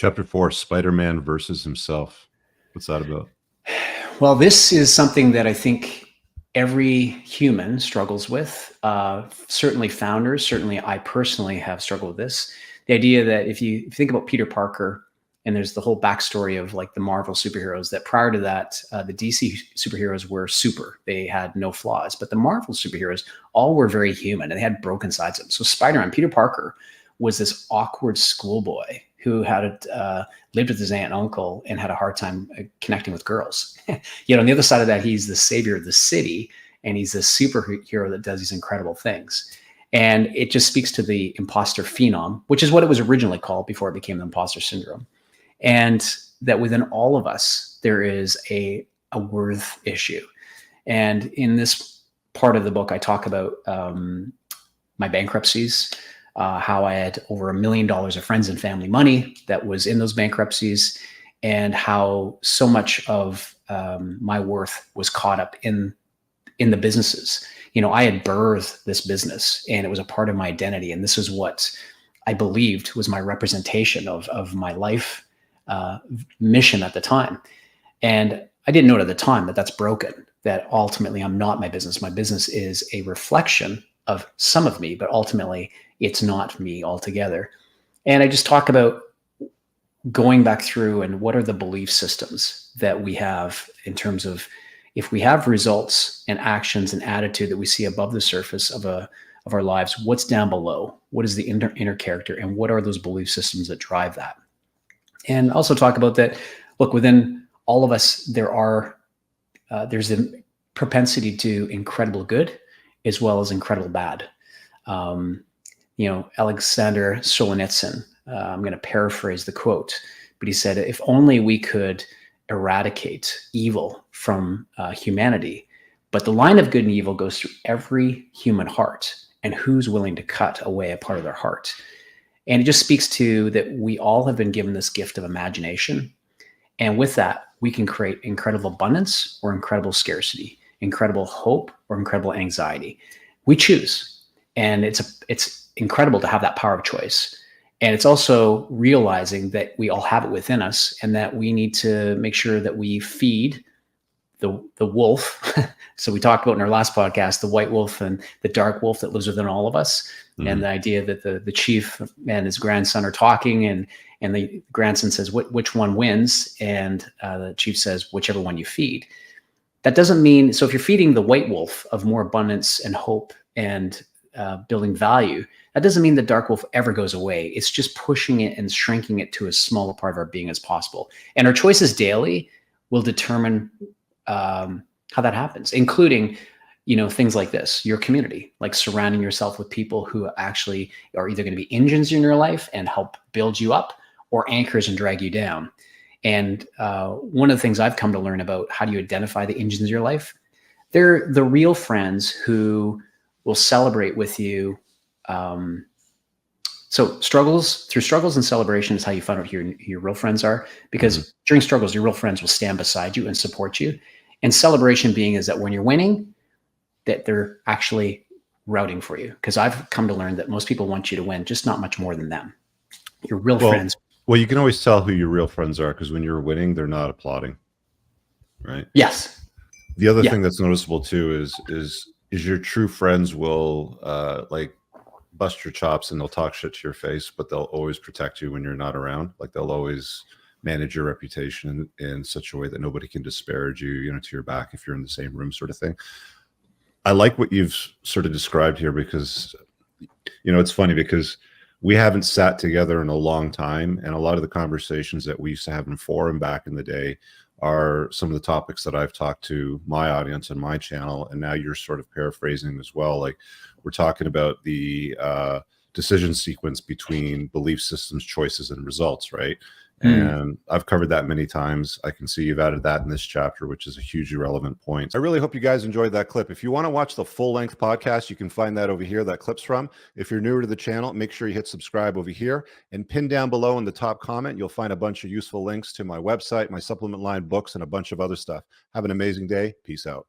Chapter 4, Spider-Man versus himself. What's that about? Well, this is something that I think every human struggles with. Certainly founders, certainly I personally have struggled with this. The idea that if you think about Peter Parker, and there's the whole backstory of like the Marvel superheroes, that prior to that, the DC superheroes were super. They had no flaws. But the Marvel superheroes all were very human and they had broken sides of them. So Spider-Man, Peter Parker, was this awkward schoolboy who had lived with his aunt and uncle and had a hard time connecting with girls. Yet on the other side of that, he's the savior of the city, and he's a superhero that does these incredible things. And it just speaks to the imposter phenom, which is what it was originally called before it became the imposter syndrome. And that within all of us, there is a worth issue. And in this part of the book, I talk about my bankruptcies, how I had over $1 million of friends and family money that was in those bankruptcies, and how so much of my worth was caught up in the businesses. I had birthed this business and it was a part of my identity. And this is what I believed was my representation of my life mission at the time. And I didn't know it at the time that that's broken, that ultimately I'm not my business. My business is a reflection of some of me, but ultimately it's not me altogether. And I just talk about going back through and what are the belief systems that we have in terms of if we have results and actions and attitude that we see above the surface of our lives, what's down below? What is the inner character, and what are those belief systems that drive that? And also talk about that, look, within all of us, there's a propensity to incredible good as well as incredible bad. Alexander Solzhenitsyn, I'm going to paraphrase the quote, but he said, if only we could eradicate evil from humanity, but the line of good and evil goes through every human heart, and who's willing to cut away a part of their heart? And it just speaks to that we all have been given this gift of imagination. And with that, we can create incredible abundance or incredible scarcity, incredible hope or incredible anxiety. We choose. And it's incredible to have that power of choice. And it's also realizing that we all have it within us and that we need to make sure that we feed the wolf. So we talked about in our last podcast, the white wolf and the dark wolf that lives within all of us. Mm-hmm. And the idea that the chief and his grandson are talking and the grandson says, which one wins? And the chief says, whichever one you feed. That doesn't mean, so if you're feeding the white wolf of more abundance and hope and building value, that doesn't mean the dark wolf ever goes away. It's just pushing it and shrinking it to as small a part of our being as possible. And our choices daily will determine how that happens, including, things like this, your community, like surrounding yourself with people who actually are either going to be engines in your life and help build you up or anchors and drag you down. And one of the things I've come to learn about how do you identify the engines in your life, they're the real friends who will celebrate with you. So through struggles and celebration is how you find out who your real friends are, because during struggles, your real friends will stand beside you and support you. And celebration being is that when you're winning, that they're actually rooting for you. Because I've come to learn that most people want you to win, just not much more than them. Your real friends. Well, you can always tell who your real friends are because when you're winning, they're not applauding, right? Yes. The other thing that's noticeable too is your true friends will like bust your chops and they'll talk shit to your face, but they'll always protect you when you're not around. Like they'll always manage your reputation in such a way that nobody can disparage you, to your back if you're in the same room, sort of thing. I like what you've sort of described here because, it's funny because we haven't sat together in a long time. And a lot of the conversations that we used to have in forum back in the day are some of the topics that I've talked to my audience and my channel. And now you're sort of paraphrasing as well. Like we're talking about the decision sequence between belief systems, choices, and results, right? And I've covered that many times. I can see you've added that in this chapter, which is a hugely relevant point. I really hope you guys enjoyed that clip. If you want to watch the full-length podcast, you can find that over here, that clip's from. If you're newer to the channel, make sure you hit subscribe over here and pin down below in the top comment. You'll find a bunch of useful links to my website, my supplement line, books, and a bunch of other stuff. Have an amazing day. Peace out.